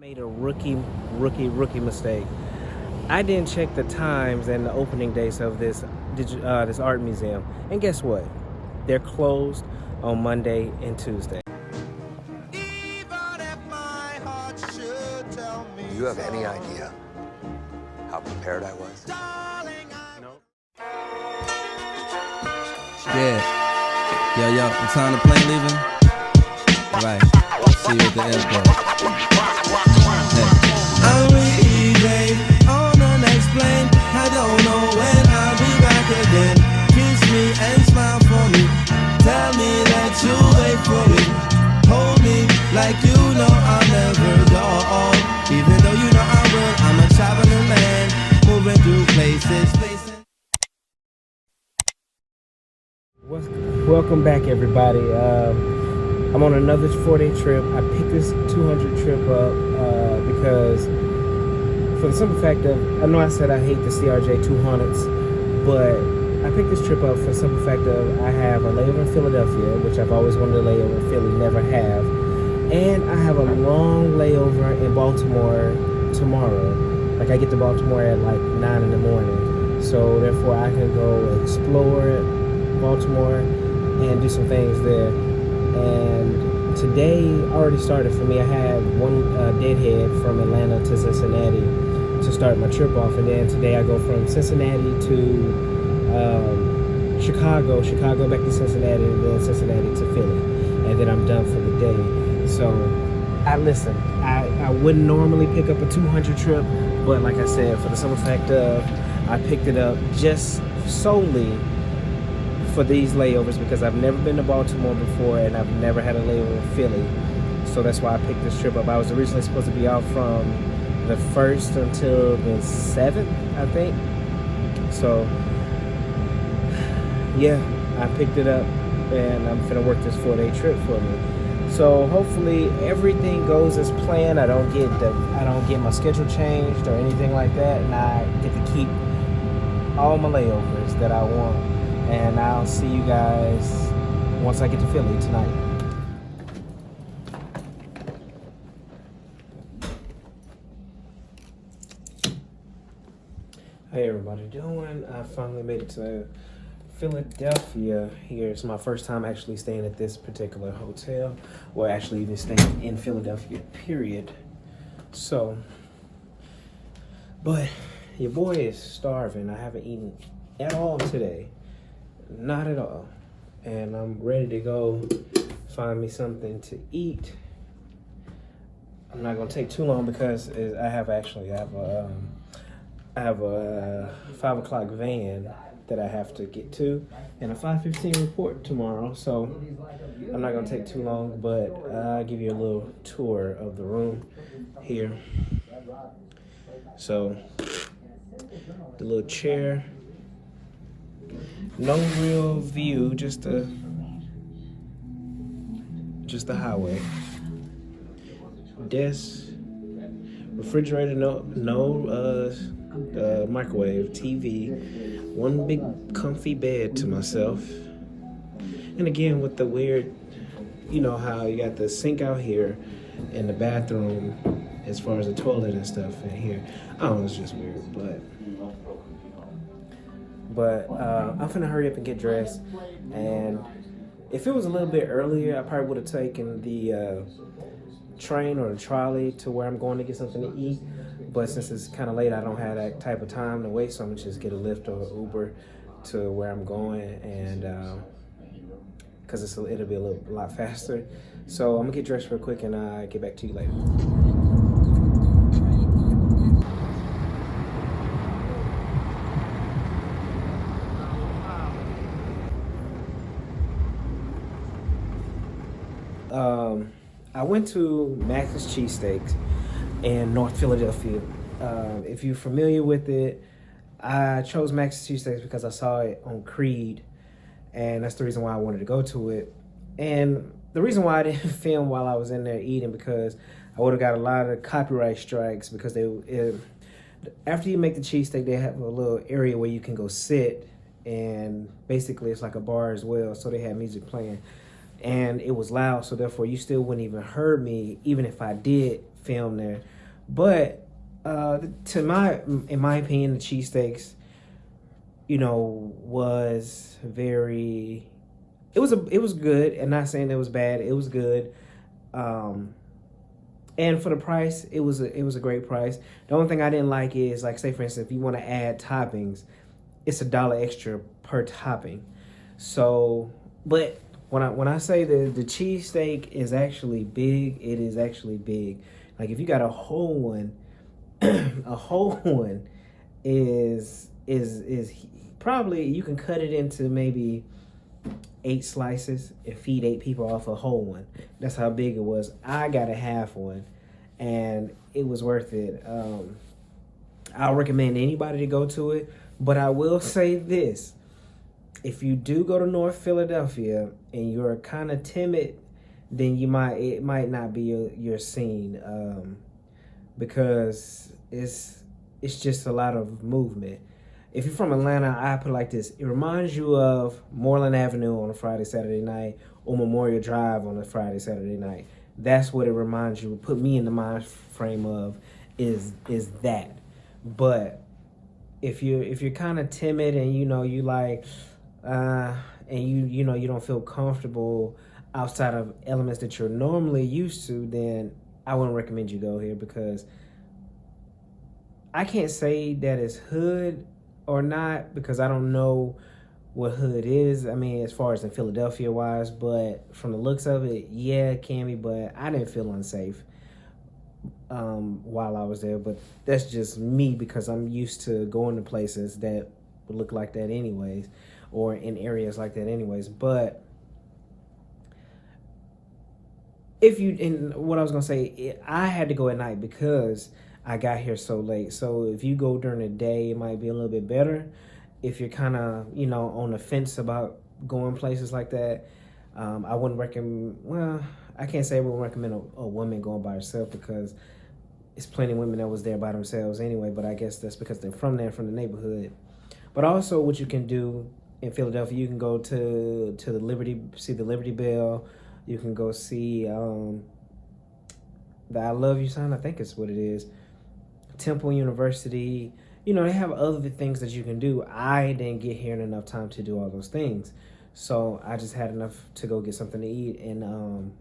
Made a rookie mistake. I didn't check the times and the opening dates of this art museum, and guess what? They're closed on Monday and Tuesday. Do you have any idea how prepared I was? No. Yeah. Yo, the time to play leaving? Right. See you at the airport. Hey. I'm leaving on the next plane. I don't know when I'll be back again. Kiss me and smile for me. Tell me that you'll wait for me. Hold me like you know I'll never go. Even though you know I will, I'm a traveling man, moving through places. Welcome back, everybody. I'm on another 4-day trip. I picked this 200 trip up because, for the simple fact of, I know I said I hate the CRJ 200s, but I picked this trip up for the simple fact of I have a layover in Philadelphia, which I've always wanted to lay over in Philly, never have, and I have a long layover in Baltimore tomorrow. Like, I get to Baltimore at like 9 in the morning, so therefore I can go explore Baltimore and do some things there. And today already started for me. I had one deadhead from Atlanta to Cincinnati to start my trip off, and then today I go from Cincinnati to Chicago back to Cincinnati, and then Cincinnati to Philly, and then I'm done for the day. So I wouldn't normally pick up a 200 trip, but like I said, for the simple fact of I picked it up just solely for these layovers because I've never been to Baltimore before and I've never had a layover in Philly. So that's why I picked this trip up. I was originally supposed to be out from the 1st until the 7th, I think. So yeah, I picked it up and I'm gonna work this 4-day trip for me. So hopefully everything goes as planned. I don't get my schedule changed or anything like that, and I get to keep all my layovers that I want. And I'll see you guys once I get to Philly tonight. Hey, everybody doing? I finally made it to Philadelphia here. It's my first time actually staying at this particular hotel, or actually even staying in Philadelphia, period. So, but your boy is starving. I haven't eaten at all today. Not at all. And I'm ready to go find me something to eat. I'm not gonna take too long because I have a 5 o'clock van that I have to get to and a 5:15 report tomorrow. So I'm not gonna take too long, but I'll give you a little tour of the room here. So the little chair. No real view, just the highway. Desk, refrigerator, no microwave, TV, one big comfy bed to myself. And again, with the weird, you know how you got the sink out here and the bathroom as far as the toilet and stuff in here. I don't know, it's just weird, But I'm finna hurry up and get dressed. And if it was a little bit earlier, I probably would have taken the train or the trolley to where I'm going to get something to eat. But since it's kind of late, I don't have that type of time to wait. So I'm gonna just get a Lyft or Uber to where I'm going, and because it'll be a lot faster. So I'm gonna get dressed real quick and get back to you later. I went to Max's Cheesesteaks in North Philadelphia. If you're familiar with it, I chose Max's Cheesesteaks because I saw it on Creed, and that's the reason why I wanted to go to it. And the reason why I didn't film while I was in there eating, because I would have got a lot of copyright strikes, because after you make the cheesesteak, they have a little area where you can go sit, and basically it's like a bar as well, so they had music playing. And it was loud, so therefore you still wouldn't even heard me, even if I did film there. But in my opinion, the cheesesteaks, you know, was very. It was good, and not saying it was bad. It was good, and for the price, it was a great price. The only thing I didn't like is, like, say for instance, if you want to add toppings, it's $1 extra per topping. So, but when I say the cheesesteak is actually big, it is actually big. Like if you got a whole one, a whole one is probably, you can cut it into maybe 8 slices and feed 8 people off a whole one. That's how big it was. I got a half one, and it was worth it. I'll recommend anybody to go to it, but I will say this: if you do go to North Philadelphia and you're kind of timid, then it might not be your scene, because it's just a lot of movement. If you're from Atlanta, I put it like this: it reminds you of Moreland Avenue on a Friday, Saturday night, or Memorial Drive on a Friday, Saturday night. That's what it reminds you. Put me in the mind frame of is that. But if you're kind of timid and you know you like and you know you don't feel comfortable outside of elements that you're normally used to, then I wouldn't recommend you go here, because I can't say that it's hood or not, because I don't know what hood is. I mean, as far as in Philadelphia wise, but from the looks of it, yeah, it can be, but I didn't feel unsafe while I was there. But that's just me, because I'm used to going to places that would look like that anyways, or in areas like that anyways. But what I was gonna say, I had to go at night because I got here so late. So if you go during the day, it might be a little bit better. If you're kind of, you know, on the fence about going places like that, I wouldn't recommend. Well, I can't say I would recommend a woman going by herself, because it's plenty of women that was there by themselves anyway. But I guess that's because they're from there, from the neighborhood. But also, what you can do in Philadelphia, you can go to the see the Liberty Bell. You can go see the I Love You sign. I think it's what it is. Temple University. You know, they have other things that you can do. I didn't get here in enough time to do all those things, so I just had enough to go get something to eat and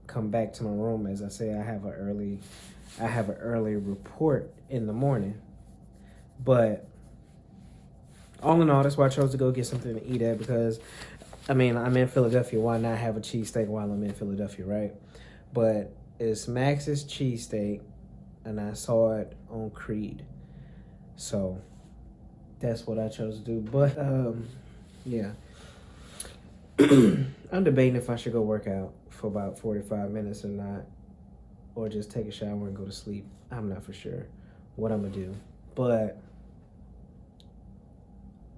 come back to my room. As I say, I have an early report in the morning. But all in all, that's why I chose to go get something to eat at, because I mean, I'm in Philadelphia. Why not have a cheesesteak while I'm in Philadelphia, right? But it's Max's Cheesesteak, and I saw it on Creed. So that's what I chose to do. But yeah. I'm debating if I should go work out for about 45 minutes or not, or just take a shower and go to sleep. I'm not for sure what I'm gonna do. But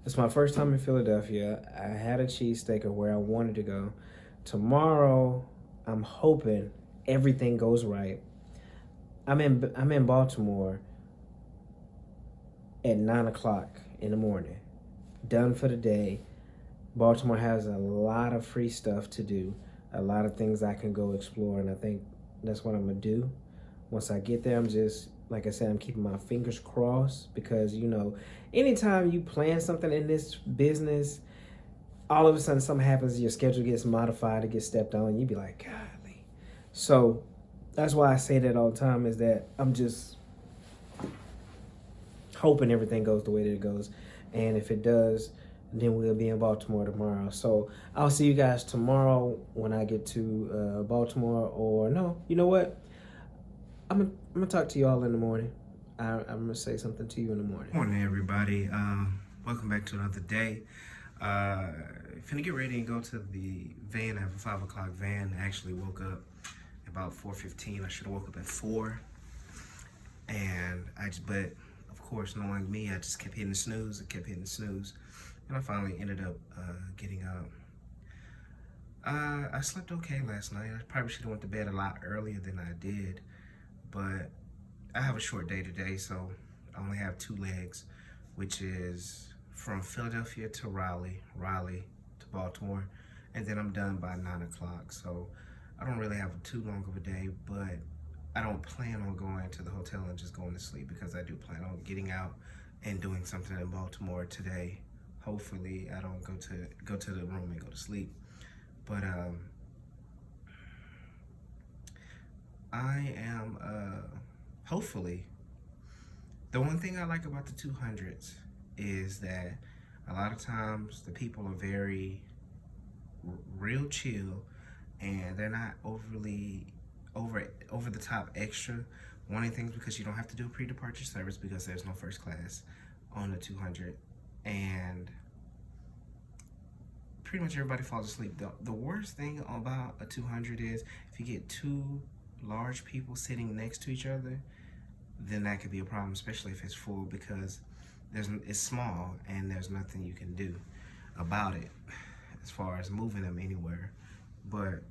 it's my first time in Philadelphia. I had a cheesesteak of where I wanted to go. Tomorrow, I'm hoping everything goes right. I'm in Baltimore at 9 o'clock in the morning, done for the day. Baltimore has a lot of free stuff to do, a lot of things I can go explore, and I think that's what I'm gonna do. Once I get there, I'm just, like I said, I'm keeping my fingers crossed, because, you know, anytime you plan something in this business, all of a sudden something happens, your schedule gets modified, it gets stepped on, you be like, golly. So that's why I say that all the time, is that I'm just hoping everything goes the way that it goes. And if it does, then we'll be in Baltimore tomorrow. So I'll see you guys tomorrow when I get to Baltimore. Or no, you know what? I'm gonna talk to you all in the morning. I'm gonna say something to you in the morning. Morning, everybody. Welcome back to another day. Finna get ready and go to the van. I have a 5 o'clock van. I actually woke up about 4:15. I should have woke up at 4. And but of course, knowing me, I just kept hitting the snooze. And I finally ended up getting up. I slept okay last night. I probably should have went to bed a lot earlier than I did. But I have a short day today, so I only have 2 legs, which is from Philadelphia to Raleigh to Baltimore, and then I'm done by 9 o'clock. So I don't really have too long of a day, but I don't plan on going to the hotel and just going to sleep, because I do plan on getting out and doing something in Baltimore today. Hopefully I don't go to the room and go to sleep. But I am hopefully, the one thing I like about the 200s is that a lot of times the people are very real chill, and they're not overly over the top extra wanting things, because you don't have to do a pre-departure service because there's no first class on the 200, and pretty much everybody falls asleep. The worst thing about a 200 is if you get two large people sitting next to each other, then that could be a problem, especially if it's full, because it's small and there's nothing you can do about it as far as moving them anywhere. But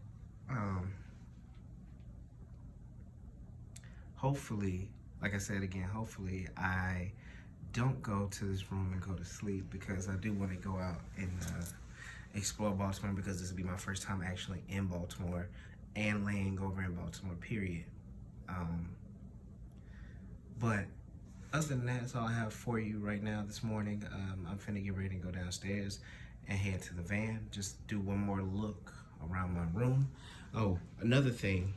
hopefully, like I said again, hopefully I don't go to this room and go to sleep, because I do want to go out and explore Baltimore, because this will be my first time actually in Baltimore and laying over in Baltimore, period. But other than that, that's all I have for you right now this morning. I'm finna get ready to go downstairs and head to the van, just do one more look around my room. Oh, another thing,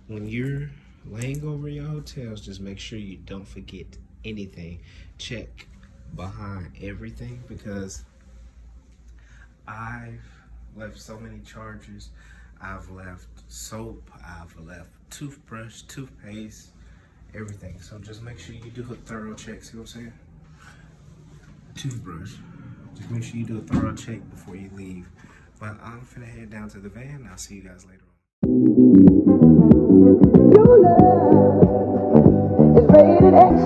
when you're laying over in your hotels, just make sure you don't forget anything. Check behind everything, because I've left so many chargers. I've left soap, I've left toothbrush, toothpaste, everything. So just make sure you do a thorough check. See what I'm saying? Toothbrush. Just make sure you do a thorough check before you leave. But I'm finna head down to the van. I'll see you guys later on. Your love is rated X.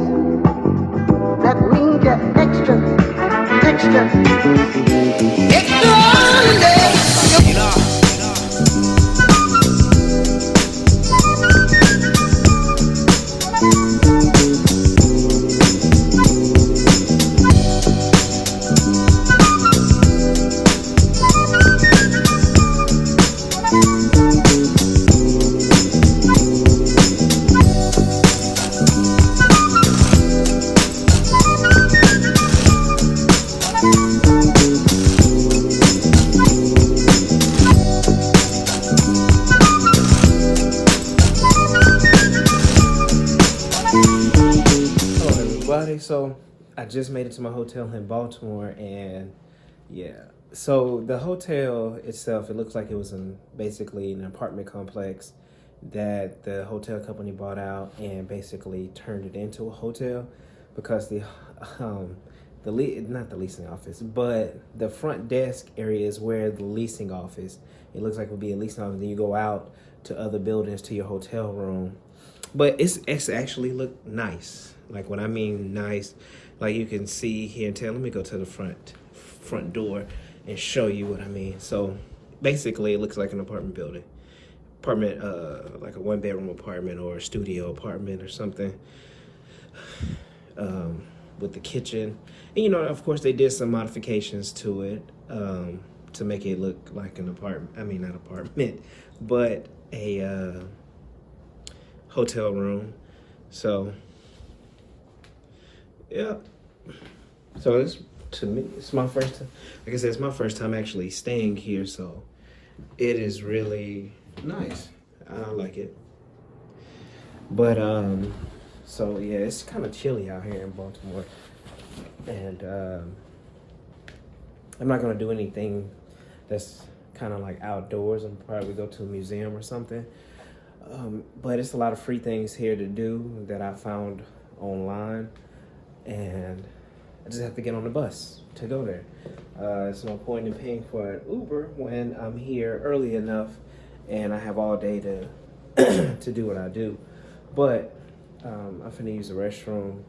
That means you're extra, extraordinary. So I just made it to my hotel in Baltimore, and yeah, so the hotel itself, it looks like it was basically an apartment complex that the hotel company bought out and basically turned it into a hotel, because not the leasing office, but the front desk area is where the leasing office, it looks like it would be a leasing office. Then you go out to other buildings to your hotel room, but it's actually look nice. Like, when I mean nice, like you can see here and tell. Let me go to the front door and show you what I mean. So basically it looks like an apartment building. Like a 1-bedroom apartment or a studio apartment or something. With the kitchen. And, you know, of course they did some modifications to it to make it look like an apartment. I mean, not apartment, but a hotel room. So yeah, so to me, it's my first time. Like I said, it's my first time actually staying here, so it is really nice. I like it. But so yeah, it's kind of chilly out here in Baltimore, and I'm not gonna do anything that's kind of like outdoors. I'm probably go to a museum or something. But it's a lot of free things here to do that I found online. And I just have to get on the bus to go there. There's no point in paying for an Uber when I'm here early enough and I have all day to to do what I do. But I'm finna use the restroom,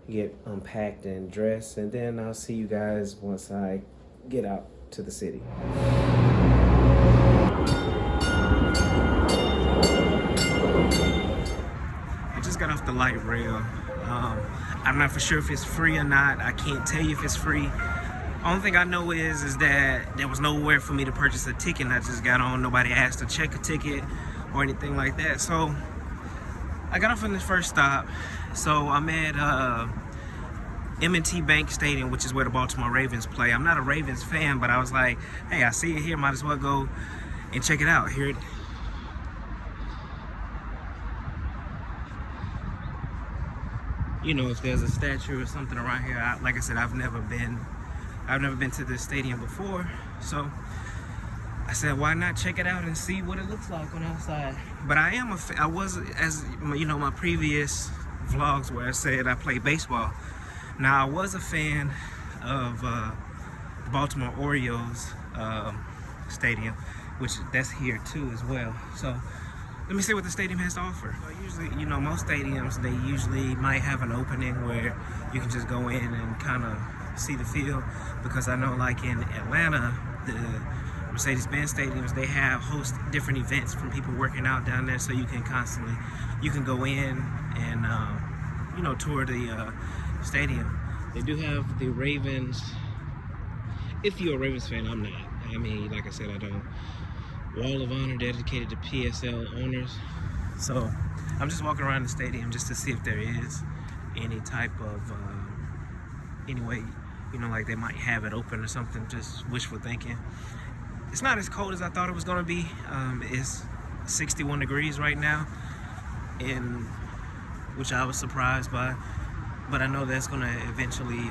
get unpacked and dressed, and then I'll see you guys once I get out to the city. I just got off the light rail. I'm not for sure if it's free or not. I can't tell you if it's free. Only thing I know is that there was nowhere for me to purchase a ticket, and I just got on. Nobody asked to check a ticket or anything like that. So I got off on this first stop. So I'm at M&T Bank Stadium, which is where the Baltimore Ravens play. I'm not a Ravens fan, but I was like, hey, I see it here, might as well go and check it out. Here it is. You know, if there's a statue or something around here, like I said, I've never been to this stadium before, so I said, why not check it out and see what it looks like on the outside. But I was, as you know, my previous vlogs where I said I played baseball. Now I was a fan of Baltimore Orioles stadium, which that's here too as well. So let me see what the stadium has to offer. So usually, you know, most stadiums, they usually might have an opening where you can just go in and kind of see the field, because I know like in Atlanta, the Mercedes-Benz stadiums, they host different events from people working out down there, so you can go in and you know, tour the stadium. They do have the Ravens. If you're a Ravens fan, I'm not. I mean, like I said, I don't. Wall of Honor dedicated to PSL owners. So I'm just walking around the stadium just to see if there is any type of anyway, you know, like they might have it open or something. Just wishful thinking. It's not as cold as I thought it was gonna be. It's 61 degrees right now, and which I was surprised by, but I know that's gonna eventually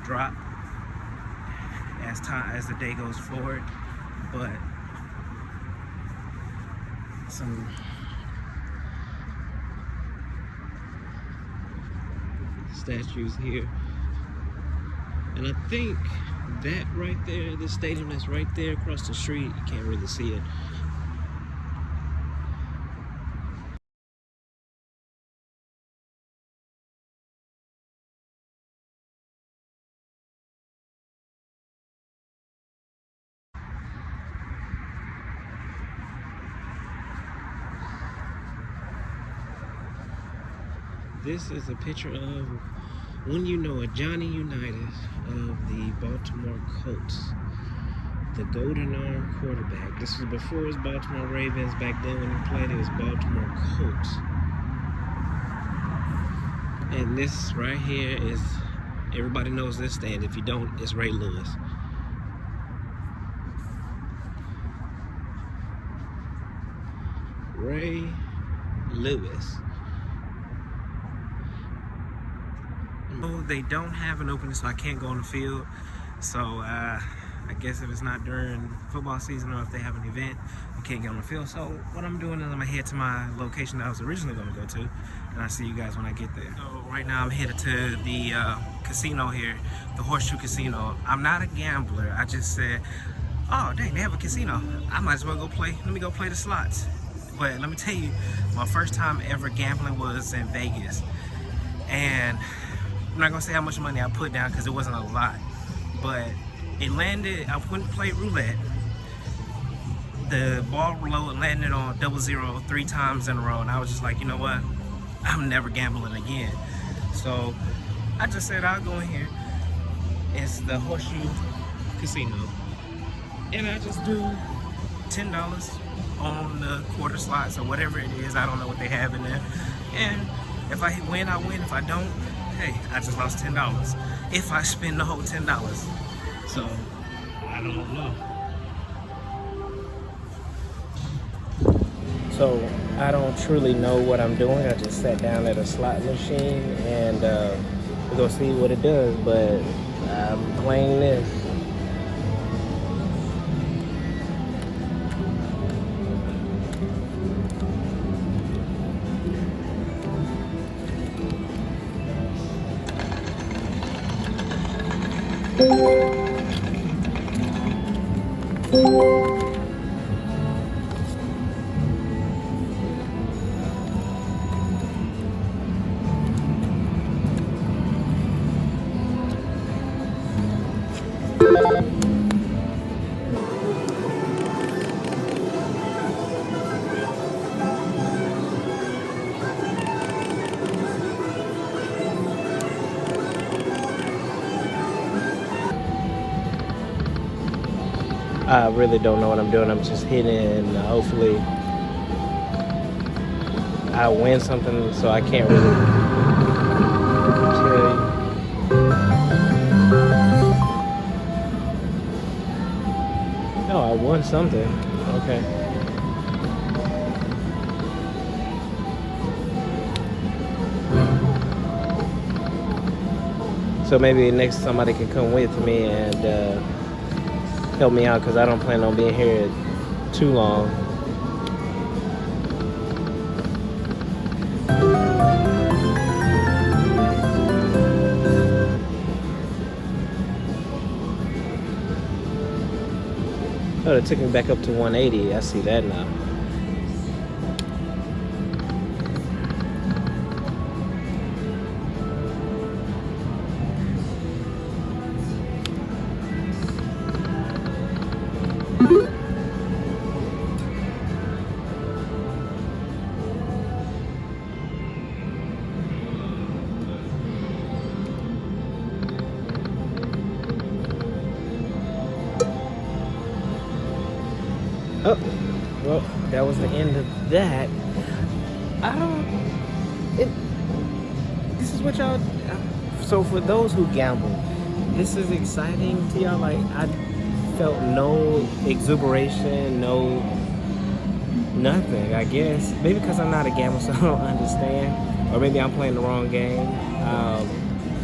drop as the day goes forward. But some statues here, and I think that right there, the stadium that's right there across the street, you can't really see it. This is a picture of one you know, a Johnny Unitas of the Baltimore Colts, the Golden Arm quarterback. This was before it was Baltimore Ravens. Back then when he played, it was Baltimore Colts. And this right here is, everybody knows this stand. If you don't, it's Ray Lewis. Ray Lewis. They don't have an opening, so I can't go on the field. So I guess if it's not during football season or if they have an event, I can't get on the field. So what I'm doing is I'm gonna head to my location that I was originally gonna go to, and I'll see you guys when I get there. So right now I'm headed to the casino here, the Horseshoe Casino. I'm not a gambler. I just said, oh dang, they have a casino. I might as well go play. Let me go play the slots. But let me tell you, my first time ever gambling was in Vegas, and I'm not gonna say how much money I put down because it wasn't a lot, but it landed. I went and played roulette. The ball landed on 00 3 times in a row, and I was just like, you know what? I'm never gambling again. So I just said I'll go in here. It's the Horseshoe Casino, and I just do $10 on the quarter slots or whatever it is. I don't know what they have in there, and if I win, I win. If I don't, hey, I just lost $10 if I spend the whole $10. So I don't know. So I don't truly know what I'm doing. I just sat down at a slot machine and we're gonna see what it does, but I'm playing this. I really don't know what I'm doing. I'm just hitting, hopefully I win something, so I can't really tell you. No, I won something. Okay. So maybe next somebody can come with me and help me out, because I don't plan on being here too long. Oh, it took me back up to 180. I see that now. Oh, well, that was the end of that. This is what y'all, so for those who gamble, this is exciting to y'all. Like, I felt no exuberation, nothing, I guess. Maybe because I'm not a gambler, so I don't understand. Or maybe I'm playing the wrong game.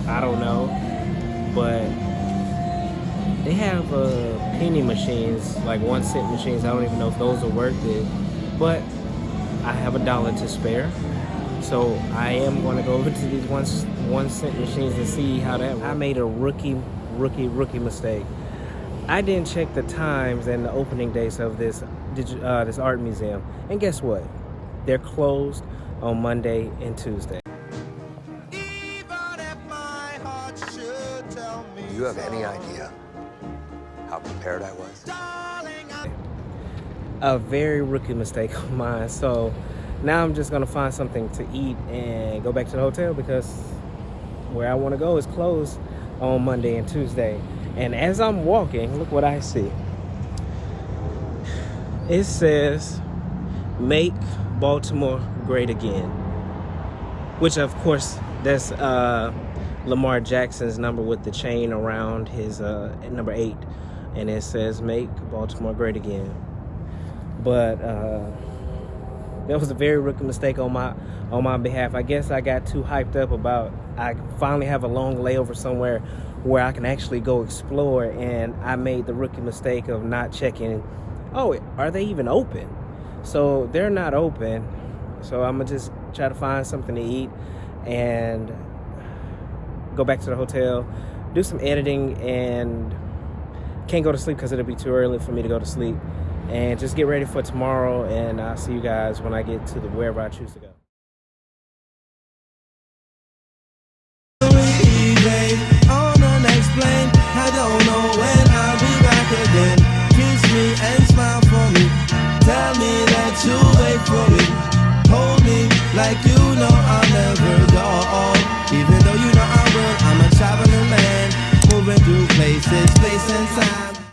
I don't know. But they have penny machines, like 1 cent machines. I don't even know if those are worth it. But I have $1 to spare. So I am going to go over to these 1 cent machines and see how that works. I made a rookie mistake. I didn't check the times and the opening dates of this art museum. And guess what? They're closed on Monday and Tuesday. Do you have any idea how prepared I was? A very rookie mistake of mine. So now I'm just gonna find something to eat and go back to the hotel, because where I want to go is closed on Monday and Tuesday. And as I'm walking, look what I see. It says, "Make Baltimore Great Again," which of course that's Lamar Jackson's number with the chain around his number 8, and it says "Make Baltimore Great Again." But that was a very rookie mistake on my behalf. I guess I got too hyped up about I finally have a long layover somewhere where I can actually go explore, and I made the rookie mistake of not checking, oh, are they even open? So they're not open. So I'm gonna just try to find something to eat and go back to the hotel, do some editing, and can't go to sleep because it'll be too early for me to go to sleep. And just get ready for tomorrow, and I'll see you guys when I get to wherever I choose to go.